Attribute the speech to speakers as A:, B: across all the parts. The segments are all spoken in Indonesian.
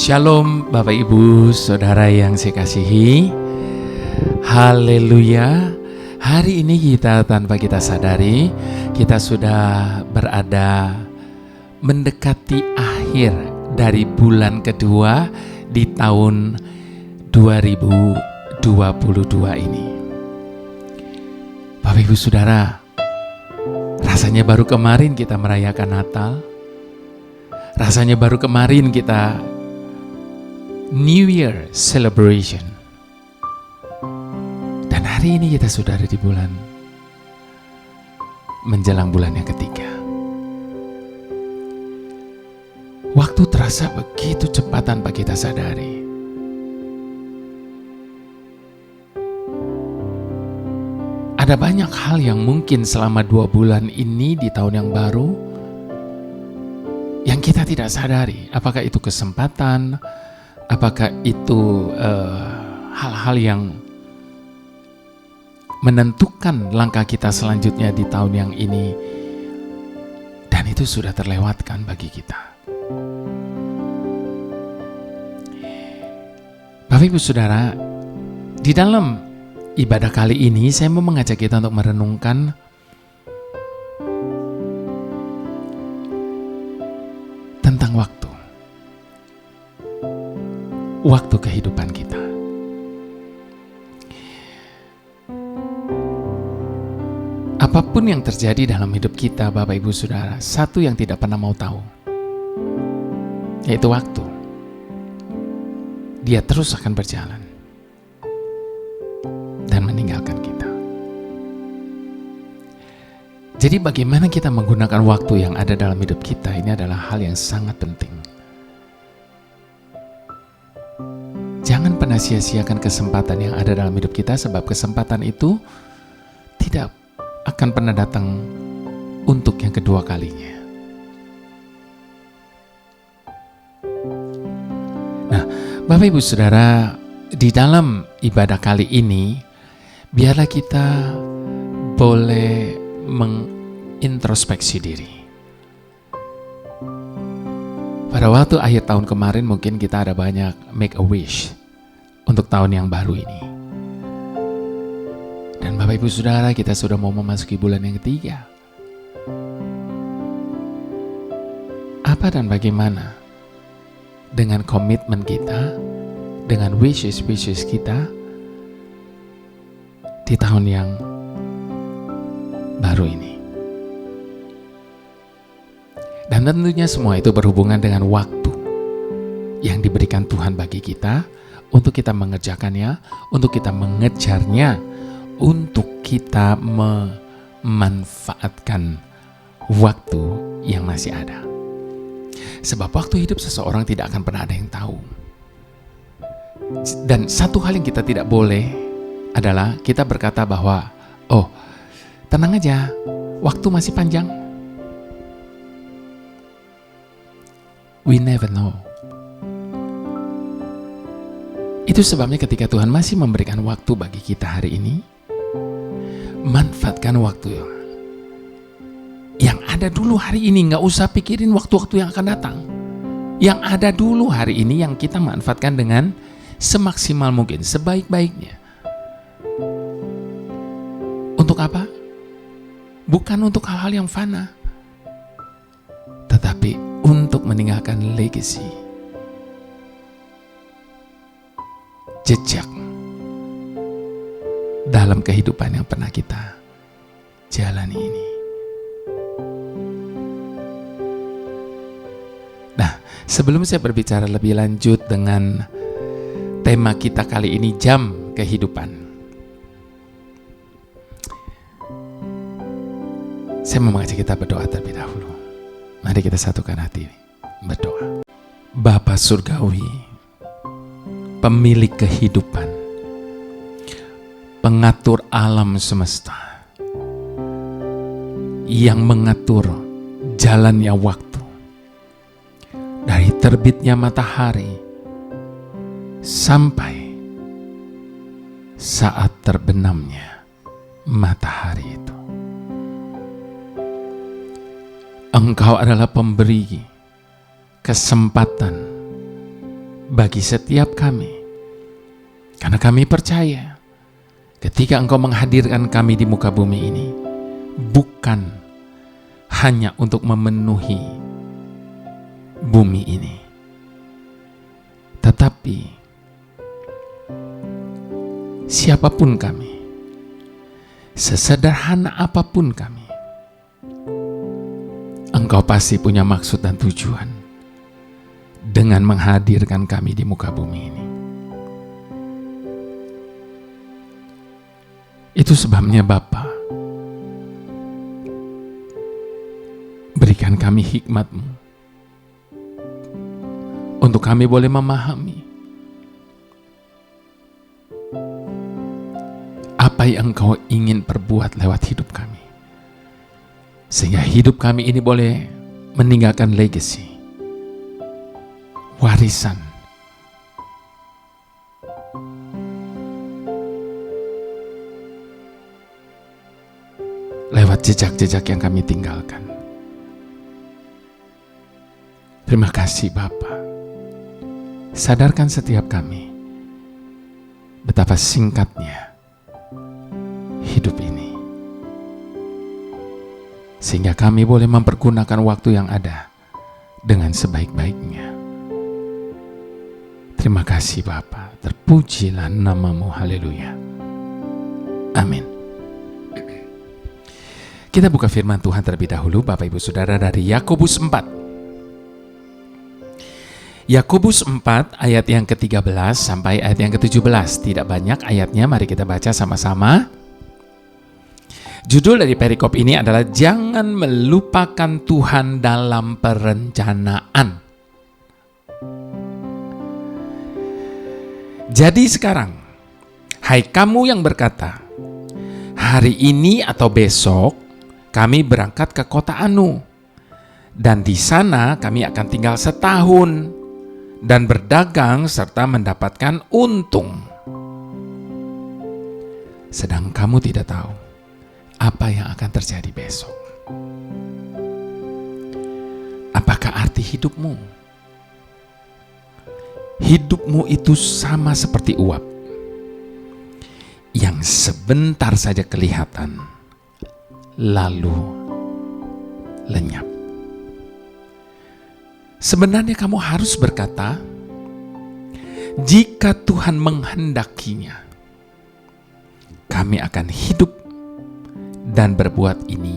A: Shalom Bapak Ibu Saudara yang saya kasihi. Haleluya. Hari ini kita tanpa kita sadari, kita sudah berada mendekati akhir dari bulan kedua di tahun 2022 ini. Bapak Ibu Saudara, rasanya baru kemarin kita merayakan Natal. Rasanya baru kemarin kita New Year celebration. Dan hari ini kita sudah ada di bulan menjelang bulan yang ketiga. Waktu terasa begitu cepat tanpa kita sadari. Ada banyak hal yang mungkin selama 2 bulan ini di tahun yang baru yang kita tidak sadari. Apakah itu kesempatan? Apakah itu hal-hal yang menentukan langkah kita selanjutnya di tahun yang ini, dan itu sudah terlewatkan bagi kita. Bapak Ibu Saudara, di dalam ibadah kali ini saya mau mengajak kita untuk merenungkan tentang waktu kehidupan kita. Apapun yang terjadi dalam hidup kita, Bapak Ibu Saudara, satu yang tidak pernah mau tahu, yaitu waktu. Dia terus akan berjalan dan meninggalkan kita. Jadi bagaimana kita menggunakan waktu yang ada dalam hidup kita, ini adalah hal yang sangat penting. Jangan pernah sia-siakan kesempatan yang ada dalam hidup kita, sebab kesempatan itu tidak akan pernah datang untuk yang kedua kalinya. Nah, Bapak Ibu Saudara, di dalam ibadah kali ini, biarlah kita boleh mengintrospeksi diri. Pada waktu akhir tahun kemarin mungkin kita ada banyak make a wish untuk tahun yang baru ini. Dan Bapak Ibu Saudara, kita sudah mau memasuki bulan yang ketiga. Apa dan bagaimana dengan komitmen kita, dengan wishes kita di tahun yang baru ini? Dan tentunya semua itu berhubungan dengan waktu yang diberikan Tuhan bagi kita untuk kita mengerjakannya, untuk kita mengejarnya, untuk kita memanfaatkan waktu yang masih ada. Sebab waktu hidup seseorang tidak akan pernah ada yang tahu. Dan satu hal yang kita tidak boleh adalah kita berkata bahwa, oh, tenang aja, waktu masih panjang. We never know. Itu sebabnya ketika Tuhan masih memberikan waktu bagi kita hari ini, manfaatkan waktu yang ada dulu hari ini. Gak usah pikirin waktu-waktu yang akan datang. Yang ada dulu hari ini yang kita manfaatkan dengan semaksimal mungkin, sebaik-baiknya. Untuk apa? Bukan untuk hal-hal yang fana, tetapi untuk meninggalkan legacy, jejak dalam kehidupan yang pernah kita jalani ini. Nah, sebelum saya berbicara lebih lanjut dengan tema kita kali ini, jam kehidupan, saya mau mengajak kita berdoa terlebih dahulu. Mari kita satukan hati berdoa. Bapa Surgawi, pemilik kehidupan, pengatur alam semesta, yang mengatur jalannya waktu, dari terbitnya matahari sampai saat terbenamnya matahari itu. Engkau adalah pemberi kesempatan bagi setiap kami. Karena kami percaya ketika Engkau menghadirkan kami di muka bumi ini, bukan hanya untuk memenuhi bumi ini, tetapi siapapun kami, sesederhana apapun kami, Engkau pasti punya maksud dan tujuan dengan menghadirkan kami di muka bumi ini. Itu sebabnya Bapa, berikan kami hikmat-Mu untuk kami boleh memahami apa yang Engkau ingin perbuat lewat hidup kami, sehingga hidup kami ini boleh meninggalkan legacy, warisan, lewat jejak-jejak yang kami tinggalkan. Terima kasih Bapa. Sadarkan setiap kami betapa singkatnya hidup ini, sehingga kami boleh mempergunakan waktu yang ada dengan sebaik-baiknya. Terima kasih Bapa. Terpujilah nama-Mu. Haleluya. Amin. Kita buka firman Tuhan terlebih dahulu Bapak Ibu Saudara dari Yakobus 4. Yakobus 4 ayat yang ke-13 sampai ayat yang ke-17. Tidak banyak ayatnya, mari kita baca sama-sama. Judul dari perikop ini adalah Jangan Melupakan Tuhan Dalam Perencanaan. Jadi sekarang, hai kamu yang berkata, hari ini atau besok kami berangkat ke kota Anu, dan di sana kami akan tinggal setahun dan berdagang serta mendapatkan untung. Sedang kamu tidak tahu apa yang akan terjadi besok. Apakah arti hidupmu? Hidupmu itu sama seperti uap yang sebentar saja kelihatan lalu lenyap. Sebenarnya kamu harus berkata, jika Tuhan menghendakinya, kami akan hidup dan berbuat ini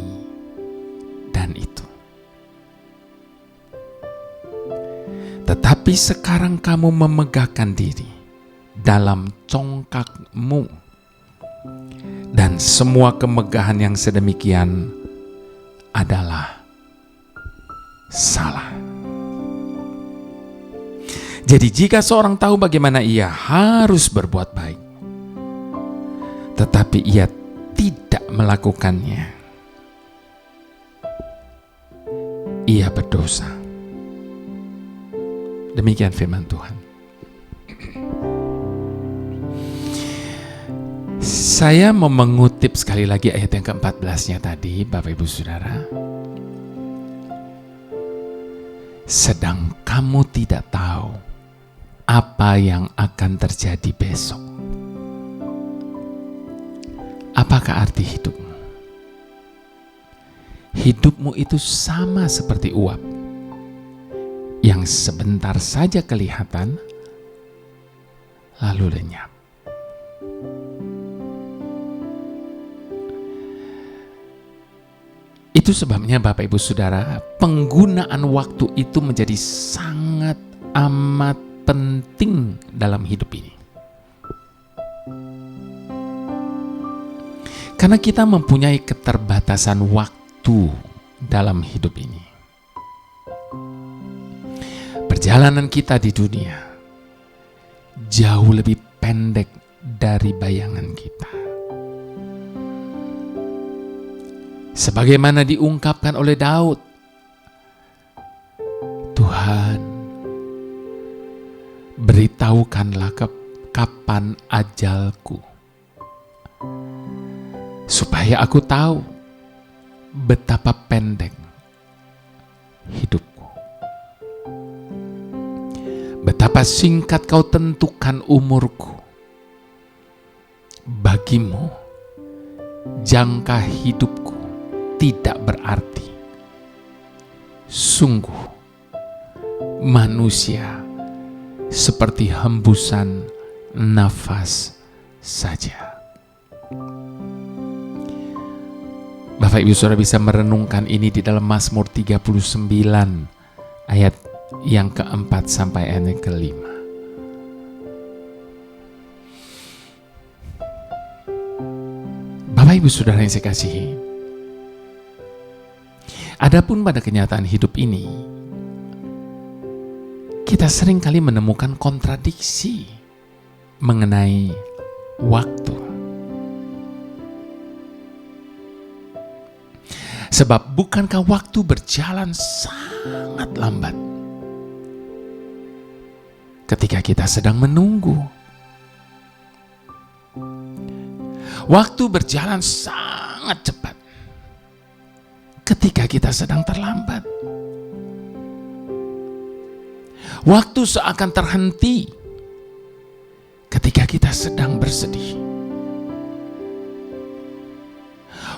A: dan itu. Tetapi sekarang kamu memegahkan diri dalam congkakmu, dan semua kemegahan yang sedemikian adalah salah. Jadi jika seorang tahu bagaimana ia harus berbuat baik, tetapi ia tidak melakukannya, ia berdosa. Demikian firman Tuhan. Saya mau mengutip sekali lagi ayat yang ke-14-nya tadi, Bapak Ibu Saudara. Sedang kamu tidak tahu apa yang akan terjadi besok. Apakah arti hidupmu? Hidupmu itu sama seperti uap yang sebentar saja kelihatan lalu lenyap. Itu sebabnya Bapak Ibu Saudara, penggunaan waktu itu menjadi sangat amat penting dalam hidup ini. Karena kita mempunyai keterbatasan waktu dalam hidup ini. Perjalanan kita di dunia jauh lebih pendek dari bayangan kita. Sebagaimana diungkapkan oleh Daud, Tuhan, beritahukanlah kapan ajalku, supaya aku tahu betapa pendek hidupku. Betapa singkat kau tentukan umurku. Bagimu, jangka hidupku tidak berarti. Sungguh, manusia seperti hembusan nafas saja. Bapak Ibu Saudara bisa merenungkan ini di dalam Mazmur 39 ayat yang keempat sampai ayat yang kelima. Bapak Ibu Saudara yang saya kasihi, adapun pada kenyataan hidup ini, kita sering kali menemukan kontradiksi mengenai waktu. Sebab bukankah waktu berjalan sangat lambat ketika kita sedang menunggu? Waktu berjalan sangat cepat ketika kita sedang terlambat. Waktu seakan terhenti ketika kita sedang bersedih.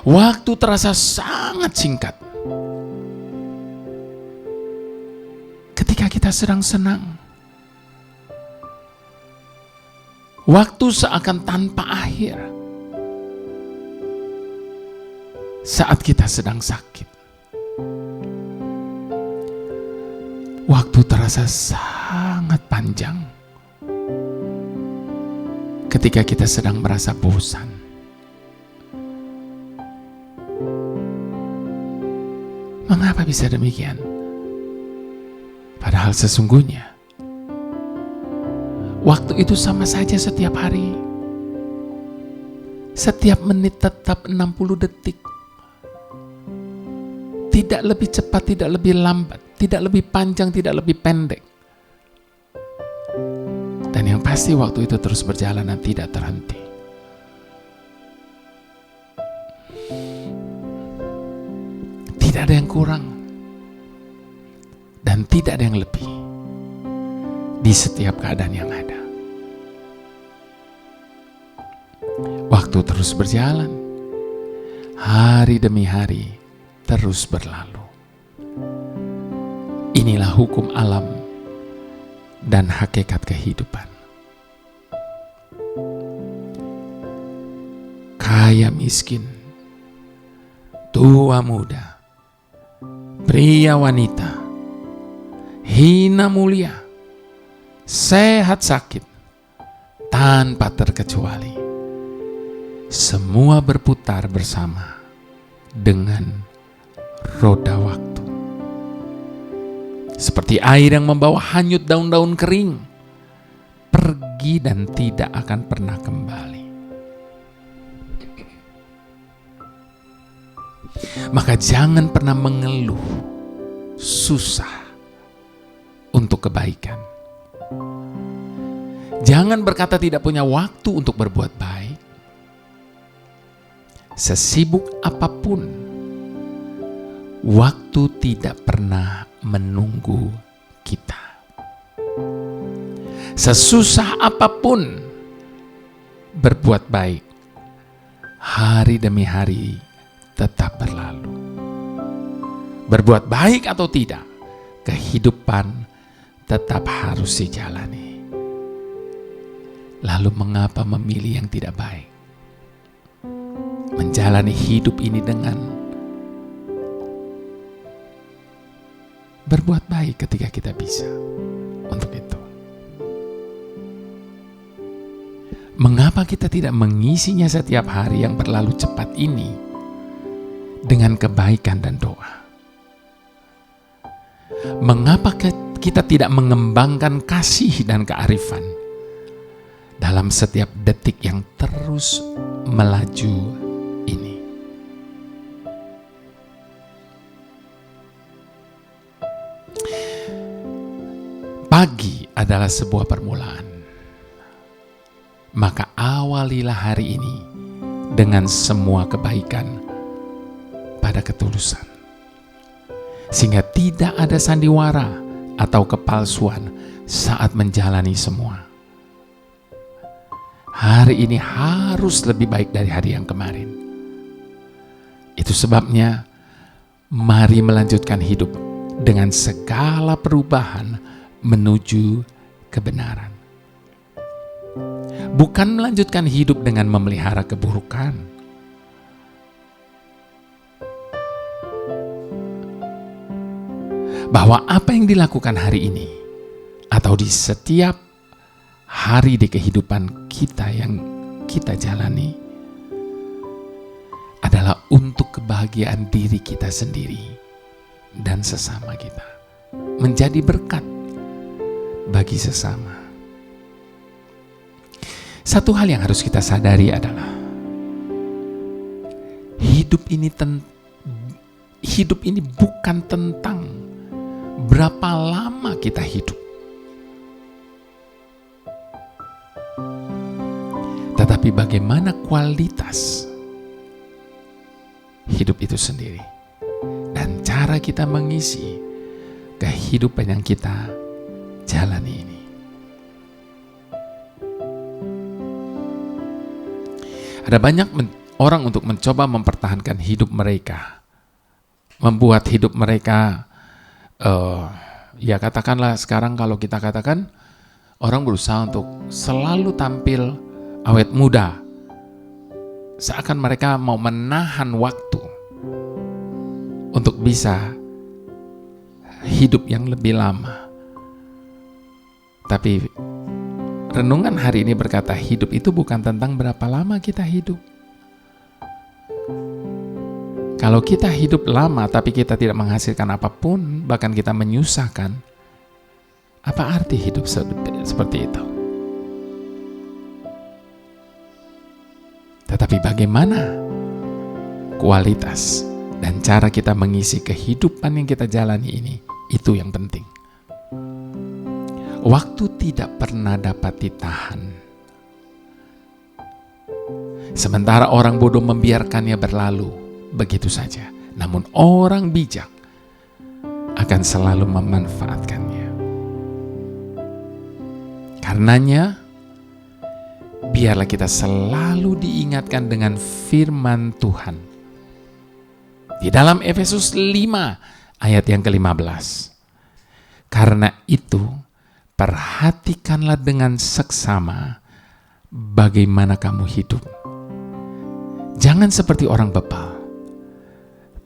A: Waktu terasa sangat singkat ketika kita sedang senang. Waktu seakan tanpa akhir saat kita sedang sakit. Waktu terasa sangat panjang ketika kita sedang merasa bosan. Mengapa bisa demikian? Padahal sesungguhnya waktu itu sama saja setiap hari. Setiap menit tetap 60 detik. Tidak lebih cepat, tidak lebih lambat, tidak lebih panjang, tidak lebih pendek. Dan yang pasti waktu itu terus berjalan dan tidak terhenti. Tidak ada yang kurang dan tidak ada yang lebih di setiap keadaan yang ada. Waktu terus berjalan, hari demi hari terus berlalu. Inilah hukum alam dan hakikat kehidupan. Kaya miskin, tua muda, pria wanita, hina mulia, sehat sakit, tanpa terkecuali, semua berputar bersama dengan roda waktu. Seperti air yang membawa hanyut daun-daun kering, pergi dan tidak akan pernah kembali. Maka jangan pernah mengeluh susah untuk kebaikan. Jangan berkata tidak punya waktu untuk berbuat baik. Sesibuk apapun, waktu tidak pernah menunggu kita. Sesusah apapun berbuat baik, hari demi hari tetap berlalu. Berbuat baik atau tidak, kehidupan tetap harus dijalani. Lalu mengapa memilih yang tidak baik? Menjalani hidup ini dengan berbuat baik ketika kita bisa untuk itu. Mengapa kita tidak mengisinya setiap hari yang berlalu cepat ini dengan kebaikan dan doa? Mengapa kita tidak mengembangkan kasih dan kearifan dalam setiap detik yang terus melaju ini? Pagi adalah sebuah permulaan. Maka awalilah hari ini dengan semua kebaikan pada ketulusan. Sehingga tidak ada sandiwara, atau kepalsuan saat menjalani semua. Hari ini harus lebih baik dari hari yang kemarin. Itu sebabnya mari melanjutkan hidup dengan segala perubahan menuju kebenaran. Bukan melanjutkan hidup dengan memelihara keburukan. Bahwa apa yang dilakukan hari ini atau di setiap hari di kehidupan kita yang kita jalani adalah untuk kebahagiaan diri kita sendiri dan sesama kita. Menjadi berkat bagi sesama. Satu hal yang harus kita sadari adalah hidup ini bukan tentang berapa lama kita hidup, tetapi bagaimana kualitas hidup itu sendiri dan cara kita mengisi kehidupan yang kita jalani ini. Ada banyak orang untuk mencoba mempertahankan hidup mereka, membuat hidup mereka, ya katakanlah sekarang kalau kita katakan orang berusaha untuk selalu tampil awet muda, seakan mereka mau menahan waktu untuk bisa hidup yang lebih lama. Tapi renungan hari ini berkata hidup itu bukan tentang berapa lama kita hidup. Kalau kita hidup lama tapi kita tidak menghasilkan apapun, bahkan kita menyusahkan, apa arti hidup seperti itu? Tetapi bagaimana kualitas dan cara kita mengisi kehidupan yang kita jalani ini, itu yang penting. Waktu tidak pernah dapat ditahan. Sementara orang bodoh membiarkannya berlalu begitu saja. Namun orang bijak akan selalu memanfaatkannya. Karenanya, biarlah kita selalu diingatkan dengan firman Tuhan. Di dalam Efesus 5 ayat yang ke-15. Karena itu, perhatikanlah dengan seksama bagaimana kamu hidup. Jangan seperti orang bebal,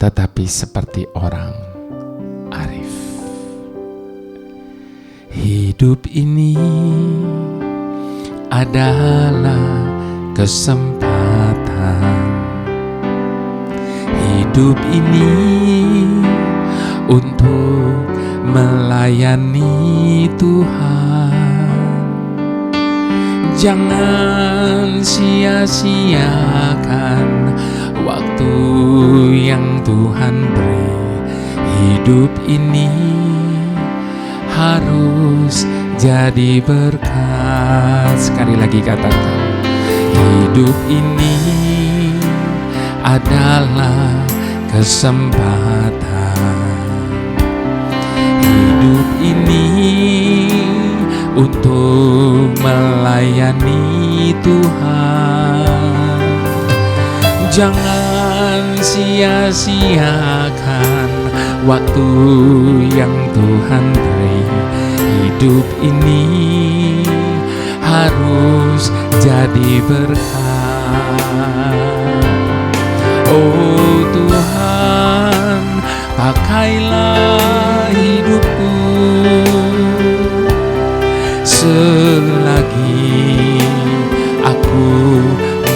A: tetapi seperti orang arif. Hidup ini adalah kesempatan. Hidup ini untuk melayani Tuhan. Jangan sia-siakan waktu yang Tuhan beri. Hidup ini harus jadi berkat. Sekali lagi katakan, hidup ini adalah kesempatan. Hidup ini untuk melayani Tuhan. Jangan sia-siakan waktu yang Tuhan beri. Hidup ini harus jadi berkat. Oh Tuhan, pakailah hidupku selagi aku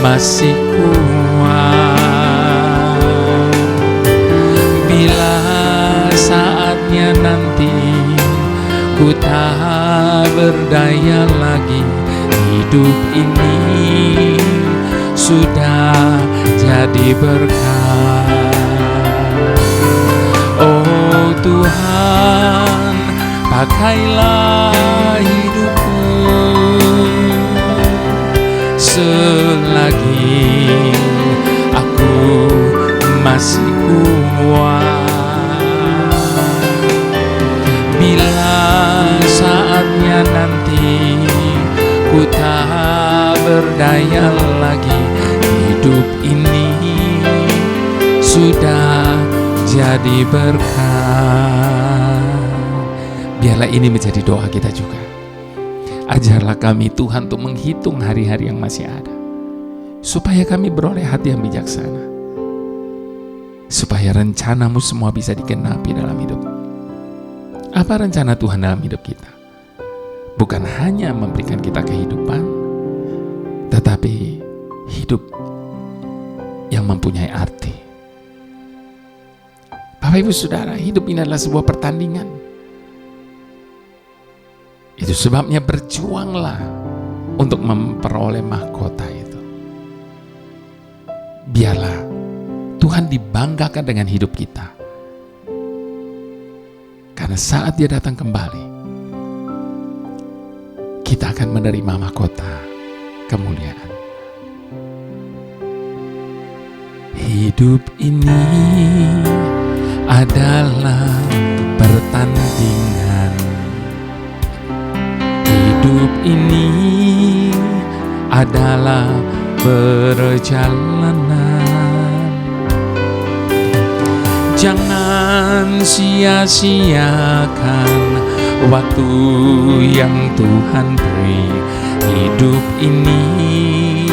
A: masih kuat. Bila saatnya nanti ku tak berdaya lagi, hidup ini sudah jadi berkat. Oh Tuhan, pakailah hidupku selagi aku masih kuat. Bila daya lagi. Hidup ini sudah jadi berkat. Biarlah ini menjadi doa kita juga. Ajarlah kami Tuhan untuk menghitung hari-hari yang masih ada, supaya kami beroleh hati yang bijaksana, supaya rencana-Mu semua bisa digenapi dalam hidup. Apa rencana Tuhan dalam hidup kita? Bukan hanya memberikan kita kehidupan, tetapi hidup yang mempunyai arti. Bapak Ibu Saudara, hidup ini adalah sebuah pertandingan. Itu sebabnya berjuanglah untuk memperoleh mahkota itu. Biarlah Tuhan dibanggakan dengan hidup kita. Karena saat Dia datang kembali, kita akan menerima mahkota kemuliaan. Hidup ini adalah pertandingan. Hidup ini adalah perjalanan. Jangan sia-siakan waktu yang Tuhan beri. Hidup ini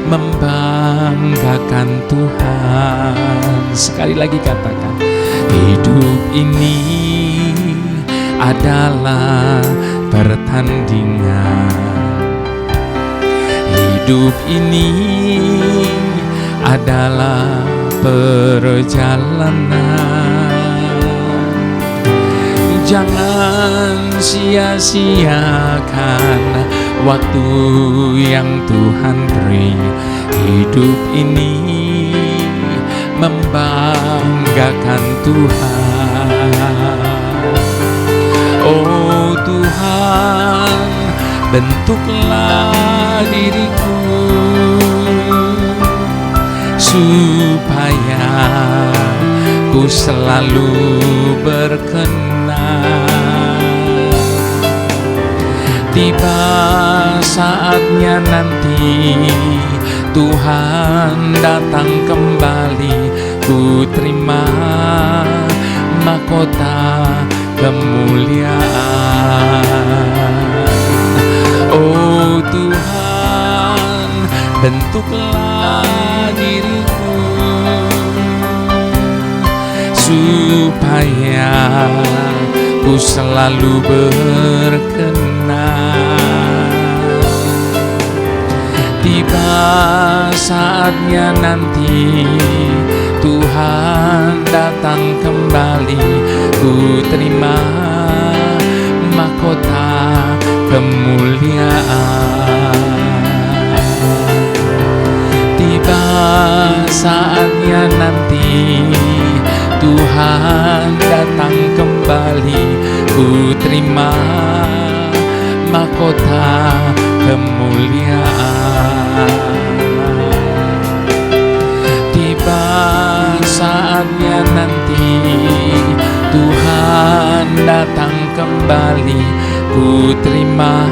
A: membanggakan Tuhan. Sekali lagi katakan, hidup ini adalah pertandingan. Hidup ini adalah perjalanan. Jangan sia-siakan waktu yang Tuhan beri. Hidup ini membanggakan Tuhan. Oh Tuhan, bentuklah diriku supaya ku selalu berkenan. Tiba saatnya nanti Tuhan datang kembali, ku terima mahkota kemuliaan. Oh Tuhan, bentuklah diriku supaya ku selalu berkenan. Tiba saatnya nanti Tuhan datang kembali, ku terima mahkota kemuliaan. Tiba saatnya nanti Tuhan datang kembali, ku terima mahkota kemuliaan. Tiba saatnya nanti Tuhan datang kembali, ku terima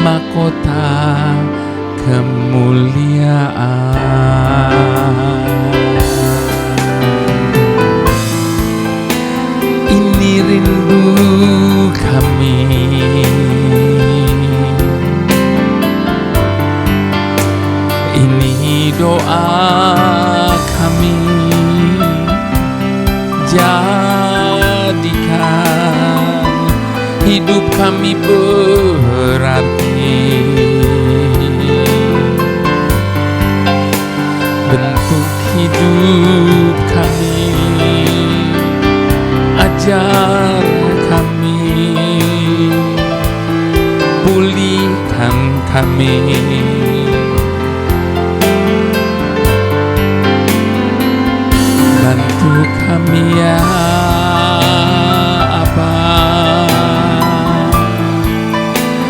A: mahkota kemuliaan. Ini rindu kami, ini doa kami. Jadikan hidup kami berarti. Bentuk hidup kami, ajar kami, pulihkan kami. Bantu kami ya Bapa,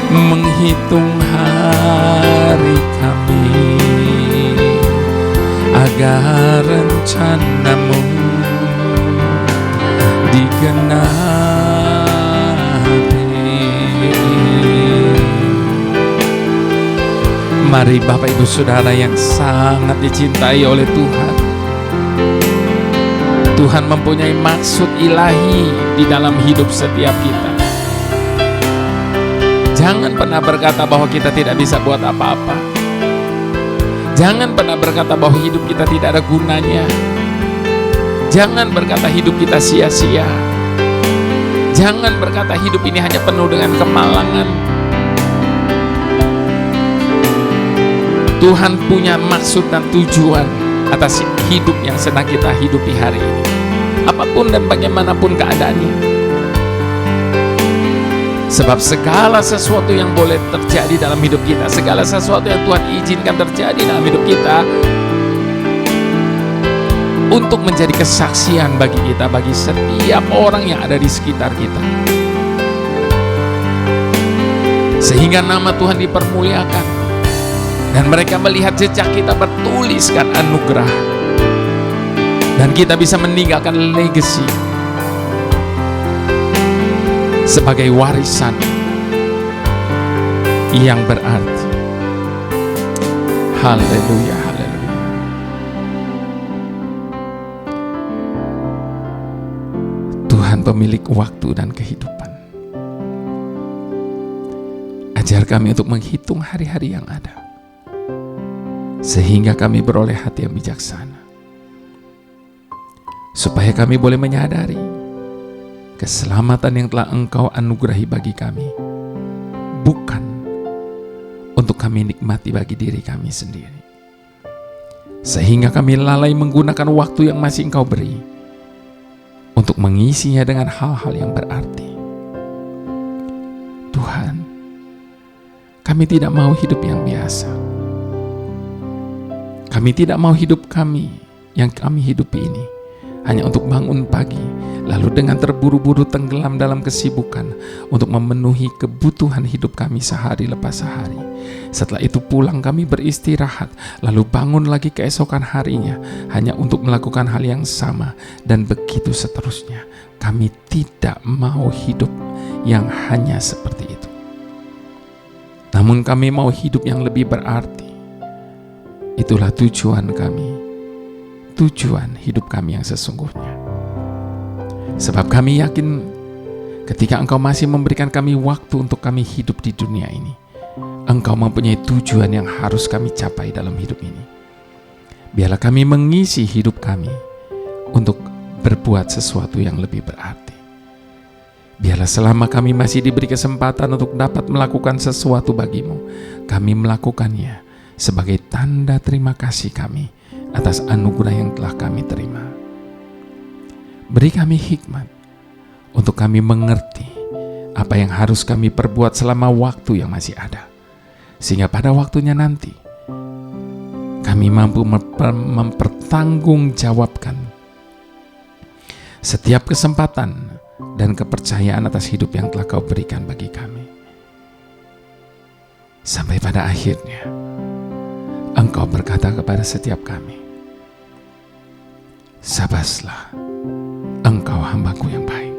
A: menghitung hari kami, agar rencana-Mu digenapi. Mari Bapak Ibu Saudara yang sangat dicintai oleh Tuhan. Tuhan mempunyai maksud ilahi di dalam hidup setiap kita. Jangan pernah berkata bahwa kita tidak bisa buat apa-apa. Jangan pernah berkata bahwa hidup kita tidak ada gunanya. Jangan berkata hidup kita sia-sia. Jangan berkata hidup ini hanya penuh dengan kemalangan. Tuhan punya maksud dan tujuan atas hidup yang sedang kita hidupi hari ini. Apapun dan bagaimanapun keadaannya. Sebab segala sesuatu yang boleh terjadi dalam hidup kita, segala sesuatu yang Tuhan izinkan terjadi dalam hidup kita, untuk menjadi kesaksian bagi kita, bagi setiap orang yang ada di sekitar kita. Sehingga nama Tuhan dipermuliakan. Dan mereka melihat jejak kita bertuliskan anugerah. Dan kita bisa meninggalkan legacy sebagai warisan yang berarti. Haleluya, haleluya. Tuhan pemilik waktu dan kehidupan. Ajar kami untuk menghitung hari-hari yang ada, sehingga kami beroleh hati yang bijaksana, supaya kami boleh menyadari keselamatan yang telah Engkau anugerahi bagi kami, bukan untuk kami nikmati bagi diri kami sendiri, sehingga kami lalai menggunakan waktu yang masih Engkau beri untuk mengisinya dengan hal-hal yang berarti. Tuhan, kami tidak mau hidup yang biasa. Kami tidak mau hidup kami yang kami hidupi ini hanya untuk bangun pagi, lalu dengan terburu-buru tenggelam dalam kesibukan untuk memenuhi kebutuhan hidup kami sehari lepas sehari. Setelah itu pulang kami beristirahat, lalu bangun lagi keesokan harinya hanya untuk melakukan hal yang sama, dan begitu seterusnya. Kami tidak mau hidup yang hanya seperti itu. Namun kami mau hidup yang lebih berarti. Itulah tujuan kami, tujuan hidup kami yang sesungguhnya. Sebab kami yakin ketika Engkau masih memberikan kami waktu untuk kami hidup di dunia ini, Engkau mempunyai tujuan yang harus kami capai dalam hidup ini. Biarlah kami mengisi hidup kami untuk berbuat sesuatu yang lebih berarti. Biarlah selama kami masih diberi kesempatan untuk dapat melakukan sesuatu bagimu, kami melakukannya sebagai tanda terima kasih kami atas anugerah yang telah kami terima. Beri kami hikmat untuk kami mengerti apa yang harus kami perbuat selama waktu yang masih ada, sehingga pada waktunya nanti kami mampu mempertanggungjawabkan setiap kesempatan dan kepercayaan atas hidup yang telah Kau berikan bagi kami. Sampai pada akhirnya Engkau berkata kepada setiap kami, "Sabaslah engkau hambaku yang baik."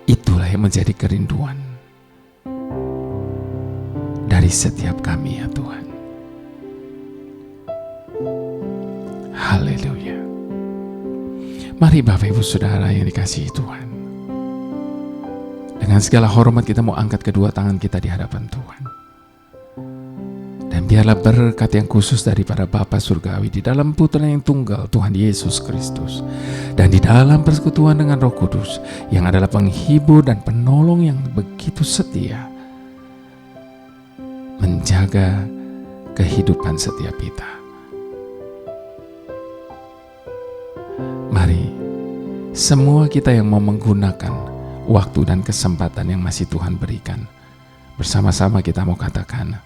A: Itulah yang menjadi kerinduan dari setiap kami, ya Tuhan. Haleluya. Mari Bapak Ibu Saudara yang dikasihi Tuhan, dengan segala hormat kita mau angkat kedua tangan kita di hadapan Tuhan. Dan biarlah berkat yang khusus daripada Bapa Surgawi di dalam Putra yang tunggal Tuhan Yesus Kristus, dan di dalam persekutuan dengan Roh Kudus yang adalah penghibur dan penolong yang begitu setia menjaga kehidupan setiap kita. Mari semua kita yang mau menggunakan waktu dan kesempatan yang masih Tuhan berikan, bersama-sama kita mau katakan,